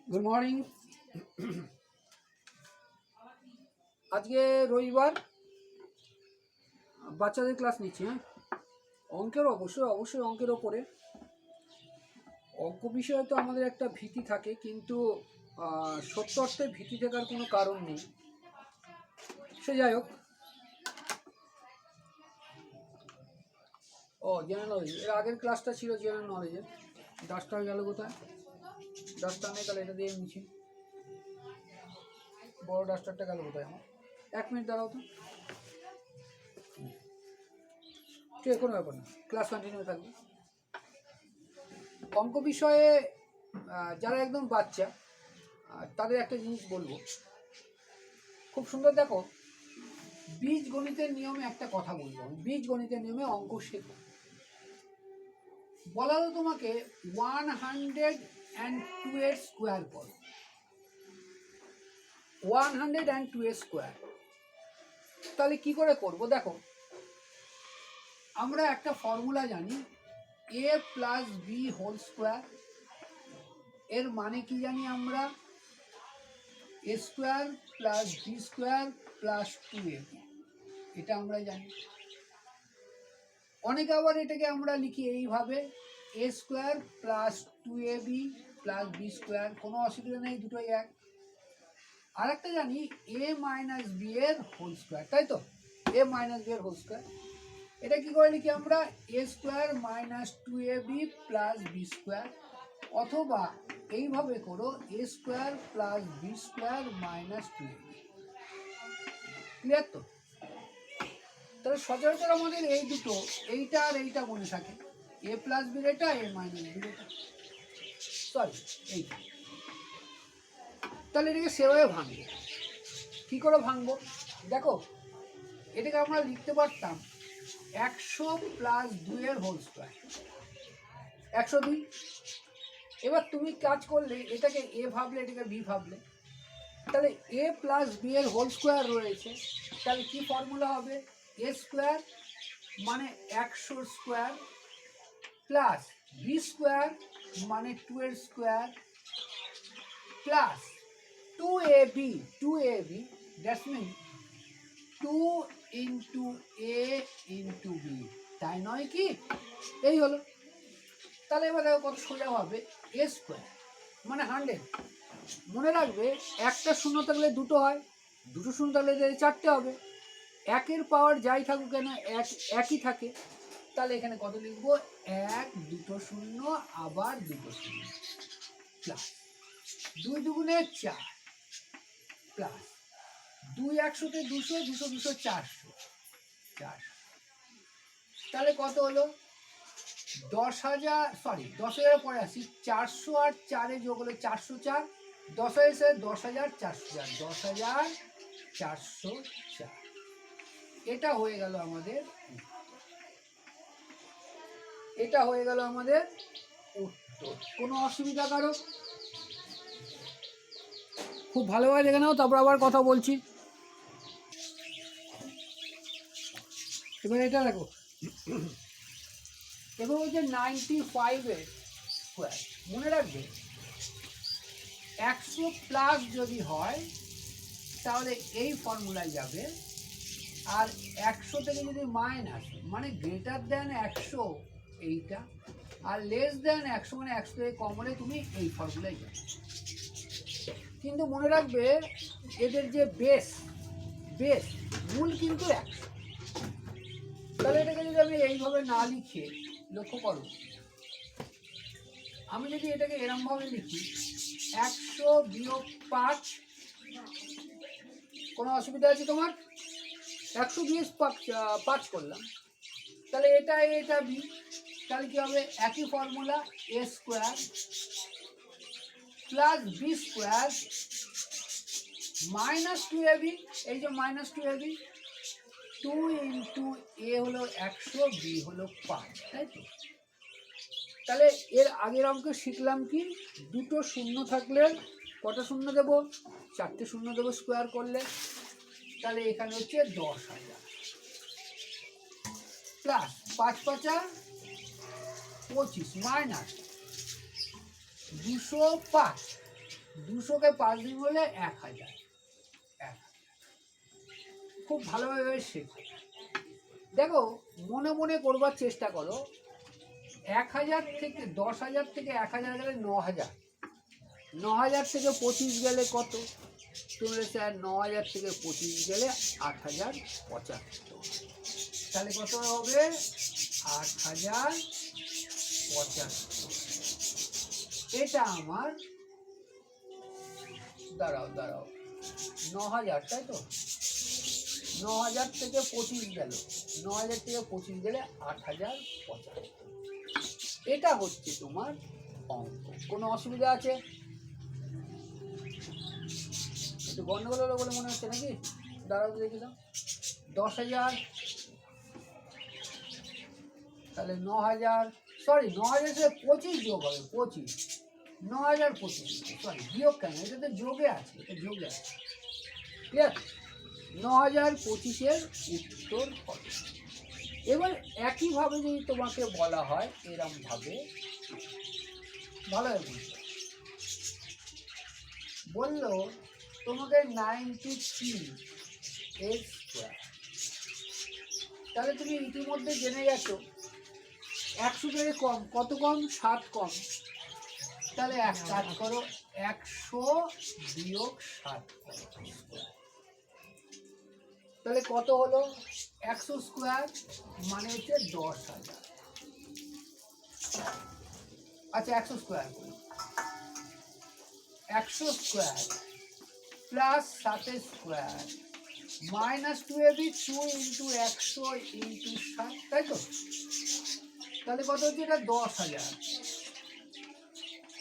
Good morning. আজকে রবিবার, বাচ্চাদের ক্লাস নিচ্ছি। হ্যাঁ, অঙ্কের অবশ্যই অঙ্কের ওপরে। অঙ্ক বিষয়ে তো আমাদের একটা ভীতি থাকে, কিন্তু সত্য অর্থে ভীতি থাকার কোনো কারণ নেই। সে যাই হোক। জেনারেল নলেজ, এর আগের ক্লাসটা ছিল জেনারেল নলেজের। ডাস্টটা হয়ে গেল কোথায়? ডাস্টার নেই, তাহলে এটা দিয়ে মুছি। বড় ডাস্টারটা গেল কোথায় আমার? 1 মিনিট দাঁড়াও তো। ঠিক, কোনো ব্যাপার না, ক্লাস কন্টিনিউ থাকবে। অঙ্ক বিষয়ে যারা একদম বাচ্চা, তাদের একটা জিনিস বলবো, খুব সুন্দর। দেখো, বীজগণিতের নিয়মে একটা কথা বলবো আমি। বীজগণিতের নিয়মে অঙ্ক শেখো। বলা হলো তোমাকে 102 এর স্কোয়ার করো। 102 এর স্কোয়ার, তাহলে কি করে করব? দেখো, আমরা একটা ফর্মুলা জানি, a plus B whole square. এর মানে কি জানি আমরা? A square plus B square plus 2ab, এটা আমরা জানি। অনেকে আবার এটাকে আমরা লিখি এইভাবে, A square plus 2ab plus B square. কোনো অসুবিধা নেই, দুটোই এক। আর একটা জানি এ মাইনাস বি এর হোল স্কোয়ার, তাই তো? এ মাইনাস বি এর হোল স্কোয়ার, এটা কি করে লিখি আমরা? A square minus 2ab plus B square. অথবা এইভাবে করো, A square plus B square minus 2ab। Clear তো? তাহলে সচরাচর আমাদের এই দুটো, এইটা আর এইটা মনে থাকে, এ প্লাস বির এটা, এ মাইনাস বির এটা, সরি এইটা। তাহলে এটাকে সেভাবে ভাঙবো। কী করে ভাঙবো? দেখো, এটাকে আমরা লিখতে পারতাম 100 প্লাস 2 এর হোল স্কোয়ার, 102। এবার তুমি কাজ করলে, এটাকে এ ভাবলে, এটাকে বি ভাবলে, তাহলে এ প্লাস বি এর হোল স্কোয়ার রয়েছে। তাহলে কি ফর্মুলা হবে? এ স্কোয়ার মানে 100 স্কোয়ার প্লাস বি স্কোয়ার মানে 2 এর square plus 2ab, 2ab, that's mean 2 into a into b, তাই নয় কি? এই হলো। তাহলে এবার দেখো কত সোজা হবে, এ স্কোয়ার মানে 100। মনে রাখবে, একটা শূন্য থাকলে দুটো হয়, দুটো শূন্য থাকলে চারটে হবে। একের পাওয়ার যাই থাকুক কেন, একই থাকে। তাহলে এখানে কত লিখবো? 1, দুটো শূন্য, আবার দুটো শূন্য, প্লাস 2 দুগুণে 4 প্লাস 2 100-তে 200, 200 200 400, 400। তাহলে কত হলো? 10,000, সরি 10,000 পরে আসি। 400 আর 4-এ যোগ হলে 404, 10,000 10,404, 10,404। এটা হয়ে গেল আমাদের, এটা হয়ে গেল আমাদের উত্তর। কোনো অসুবিধা কারো? খুব ভালোভাবে দেখে নাও, তারপর আবার কথা বলছি। এবার এটা দেখো, এবার হচ্ছে 95 এর স্কোয়ার। মনে রাখবে, 100 প্লাস যদি হয় তাহলে এই ফর্মুলায় যাবে, আর 100 থেকে যদি মাইনাস মানে গ্রেটার দেন 100 এইটা, আর লেস দেন 100 মানে 100 থেকে কম হলে তুমি এই ফর্মুলায় যাবে। কিন্তু মনে রাখবে, এদের যে বেস মূল কিন্তু 100। তাহলে এটাকে যদি আমি এইভাবে না লিখে, লক্ষ্য করো, আমি যদি এটাকে এরমভাবে লিখি 100 বিয়োগ 5, কোনো অসুবিধা আছে তোমার? 100 বিয়োগ 5 করলাম, তাহলে এটা এ, এটা বি। তাহলে কি হবে? একই formula, A square plus B square minus 2ab। এই যে মাইনাস 2ab, 2 ইন্টু এ হলো 100, বি হলো 5, তাই তো? তাহলে এর আগের অঙ্কে শিখলাম কি, দুটো শূন্য থাকলে কটা শূন্য দেবো? 4টে শূন্য দেবো স্কোয়ার করলে। তাহলে এখানে হচ্ছে 10,000 প্লাস 5 5 25 মাইনাস 205 200কে 5 দিন হলে 1000। খুব ভালোভাবে শেখো। দেখো, মনে মনে করবার চেষ্টা করো। 1000 থেকে 10,000 থেকে 1000 গেলে 9000, 9000 থেকে 25 গেলে কত? তুমি স্যার 9000 থেকে 25 গেলে 8075। তাহলে কত হবে? 8075। এটা আমার, দাঁড়াও 9000, তাই তো? 9000 থেকে 25 গেল, 9000 থেকে 25 গেলে 8075। এটা হচ্ছে তোমার অঙ্ক। কোনো অসুবিধা আছে? একটু গন্ডগোল হলো বলে মনে হচ্ছে নাকি? দাঁড়াও দেখে দাও। 10,000, তাহলে 9000, সরি 9000 থেকে 25 যোগ হবে, 25, 9025, সরি বিয়োগ কেন, এটা তো যোগে আছে, এটা যোগে আছে। ক্লিয়ার? 9025-এর উত্তর হবে। এবার একইভাবে যদি তোমাকে বলা হয় এরমভাবে, ভালোভাবে বুঝবে, বললো তোমাকে 93x², তাহলে তুমি ইতিমধ্যে জেনে গেছো 100 থেকে কম কত? কম 7 কম। তাহলে এক কাজ করো, 100 বিয়োগ 7 করো। তাহলে কত হলো? 100² মানে হচ্ছে 10,000। আচ্ছা 100² 100² প্লাস 7² মাইনাস 2ab, 2 × 100 × 7, তাই তো? তাহলে কত হচ্ছে? এটা 10,000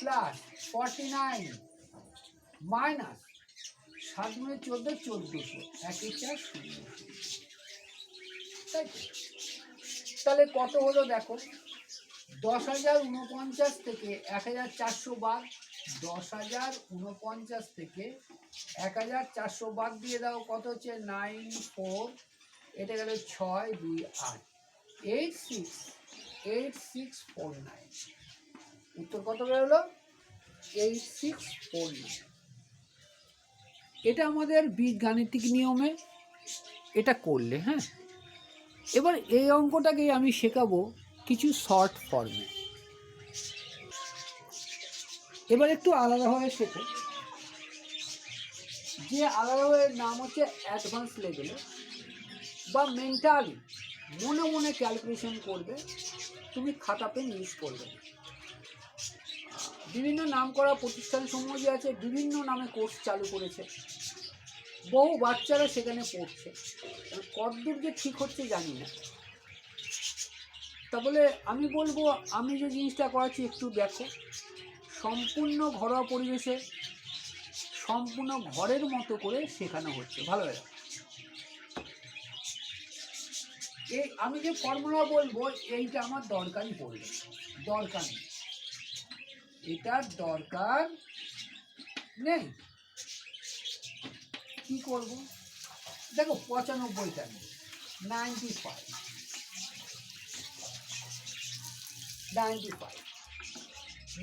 প্লাস 49 মাইনাস 7 × 14, 1400, 1 × 4 0। তাই তো? তাহলে কত হলো দেখো, 10,049 থেকে 1,400 বাদ, 10,049 থেকে 1,400 বাদ দিয়ে দাও, কত হচ্ছে? 94, এটা গেল 6 2 8, 8649। উত্তর কত বেরোলো? 8649। এটা আমাদের বীজগাণিতিক নিয়মে এটা করলে, হ্যাঁ। এবার এই অঙ্কটাকে আমি শেখাবো কিছু শর্ট ফর্মে। এবার একটু আলাদাভাবে শেখো, যে আলাদাভাবে নাম হচ্ছে অ্যাডভান্স লেভেলে, বা মেন্টালি মনে মনে ক্যালকুলেশন করবে, তুমি খাতা পেন ইউজ করবে। বিভিন্ন নাম করা প্রতিষ্ঠান সমূহ যে আছে, বিভিন্ন নামে কোর্স চালু করেছে, বহু বাচ্চারা সেখানে পড়ছে। কতদূর যে ঠিক হচ্ছে জানি না। তা বলে আমি বলবো, আমি যে জিনিসটা করাচ্ছি একটু দেখো, সম্পূর্ণ ঘরোয়া পরিবেশে, সম্পূর্ণ ঘরের মতো করে শেখানো হচ্ছে। ভালো হয়ে এই আমি যে ফর্মুলা বলবো, এইটা আমার দরকারই পড়বে, দরকার নেই, এটার দরকার নেই। কি করব? দেখো 95টা নেই, 95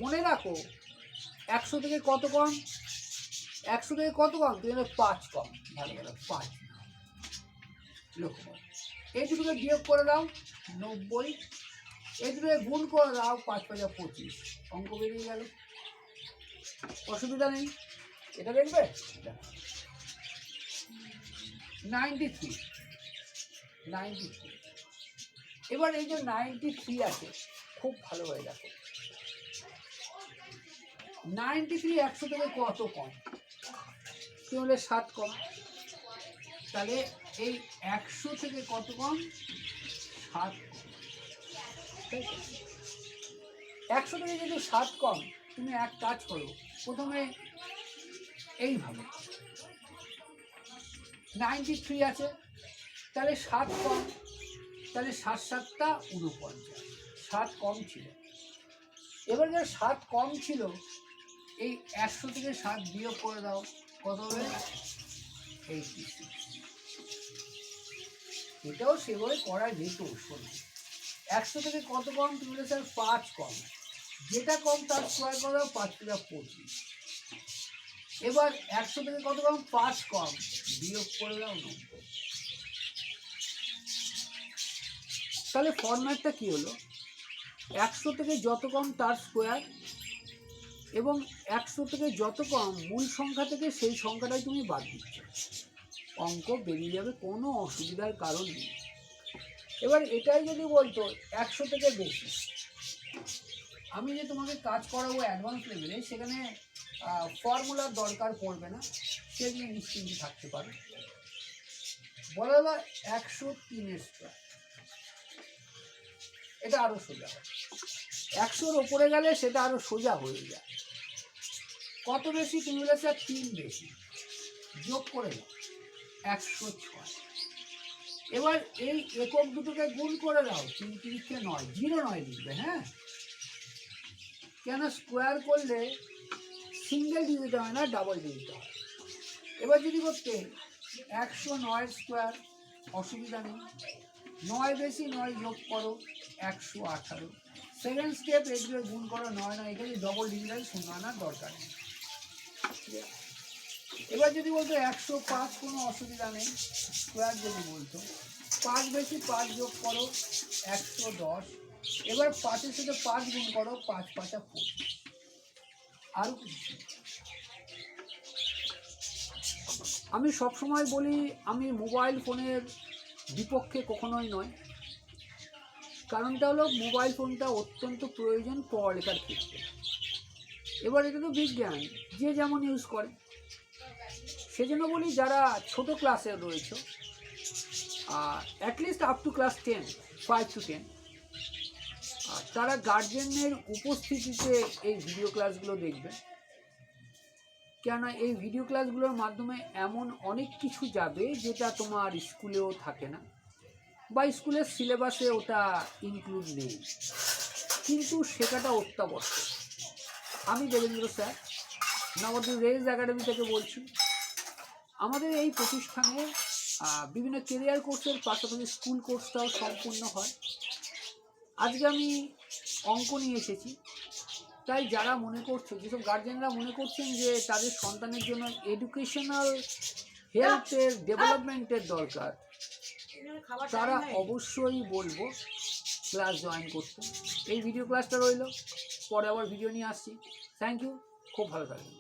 মনে রাখো। 100 থেকে কত কম? 100 থেকে কত কম? তুমি 5 কম। ভালো ভালো 5 লক্ষ্য করো। এই দুটোকে বিয়োগ করে দাও 90, এই দুটোকে গুণ করে দাও 5 × 5 = 25, অঙ্ক বেরিয়ে গেল। অসুবিধা নেই, এটা দেখবে। 93। এবার এই যে 93 আছে, খুব ভালো হয়ে দেখো, 93 100 থেকে কত কম? কি হলে 7 কম। তাহলে এই 100 থেকে কত কম? 7 কম। 100 থেকে যদি 7 কম, তুমি এক কাজ করো, প্রথমে এইভাবে 93 আছে, তাহলে 7 কম, তাহলে 7 × 7 = 49, 7 কম ছিল। এবার যে 7 কম ছিল, এই 100 থেকে 7 বিয়োগ করে দাও, কত হবে? 86। এটাও সেভাবে করা যেত। শোনো, 100 থেকে কত কম? তুমি স্যার 5 কম, যেটা কম তার স্কোয়ার করে দাও, 5 × 25, এবার 100 থেকে কত কম? 5 কম, বিয়োগ করে দাও 90। তাহলে ফরম্যাটটা কি হলো? 100 থেকে যত কম তার স্কোয়ার, এবং 100 থেকে যত কম মূল সংখ্যা থেকে সেই সংখ্যাটাই তুমি বাদ দিচ্ছ, অঙ্ক বেরিয়ে যাবে, কোনো অসুবিধার কারণ নেই। এবার এটাই যদি বলতো 100 থেকে বেশি, আমি যে তোমাকে কাজ করাবো অ্যাডভান্স লেভেলে, সেখানে ফর্মুলার দরকার পড়বে না, সেগুলো নিশ্চিন্তে থাকতে পারো। বলা হলো 103 স্কোয়ার, এটা আরো সোজা হয়। 100-র ওপরে গেলে সেটা আরো সোজা হয়ে যায়। কত বেশি? তুমি বলে স্যার 3 বেশি, যোগ করে দাও 106। এবার এই একক দুটোকে গুণ করে দাও, 3 3 9, 09 লিখবে। হ্যাঁ, কেন? স্কোয়ার করলে সিঙ্গেল ডিজিট হয় না, ডাবল ডিজিট হয়। এবার যদি করতে 109 স্কোয়ার, অসুবিধা নেই, 9 বেশি 9 যোগ করো 118। সেকেন্ড স্টেপ, এগুলো গুণ করো 9 9, এখানে ডবল ডিজিটাল শূন্য আনার দরকার নেই। এবার যদি বলতো 105, কোনো অসুবিধা নেই, স্কোয়ার যদি বলতো 5 বেশি 5 যোগ করো 110। এবার 5-এর সাথে 5 গুণ করো, 5 5 25। আরও কিছু আমি সবসময় বলি, আমি মোবাইল ফোনের বিপক্ষে কখনোই নয়। কারণটা হলো, মোবাইল ফোনটা অত্যন্ত প্রয়োজন পড়ালেখার ক্ষেত্রে। এবার এটা তো বিজ্ঞান, যে যেমন ইউজ করে। সেজন্য বলি, যারা ছোট ক্লাসে রয়েছে, at least up to class 10, 5 to 10, তারা গার্জেনের উপস্থিতিতে এই ভিডিও ক্লাসগুলো দেখবে। কেননা এই ভিডিও ক্লাসগুলোর মাধ্যমে এমন অনেক কিছু যাবে যেটা তোমার স্কুলেও থাকে না, বা স্কুলের সিলেবাসে ওটা ইনক্লুড নেই, কিন্তু শেখাটা অত্যাবশ্যক। আমি দেবেন্দ্র স্যার, নবদ্বীপ রেজ একাডেমি থেকে বলছি। আমাদের এই প্রতিষ্ঠানে বিভিন্ন কেরিয়ার কোর্সের পাশাপাশি স্কুল কোর্সটাও সম্পূর্ণ হয়। আজকে আমি অঙ্ক নিয়ে এসেছি, তাই যারা মনে করছো, যেসব গার্জেনরা মনে করছেন যে তাদের সন্তানের জন্য এডুকেশনাল হেলথের ডেভেলপমেন্টের দরকার, তারা অবশ্যই বলবো ক্লাস জয়েন করতে। এই ভিডিও ক্লাসটা রইল, পরে আবার ভিডিও নিয়ে আসছি। থ্যাংক ইউ, খুব ভালো থাকবেন।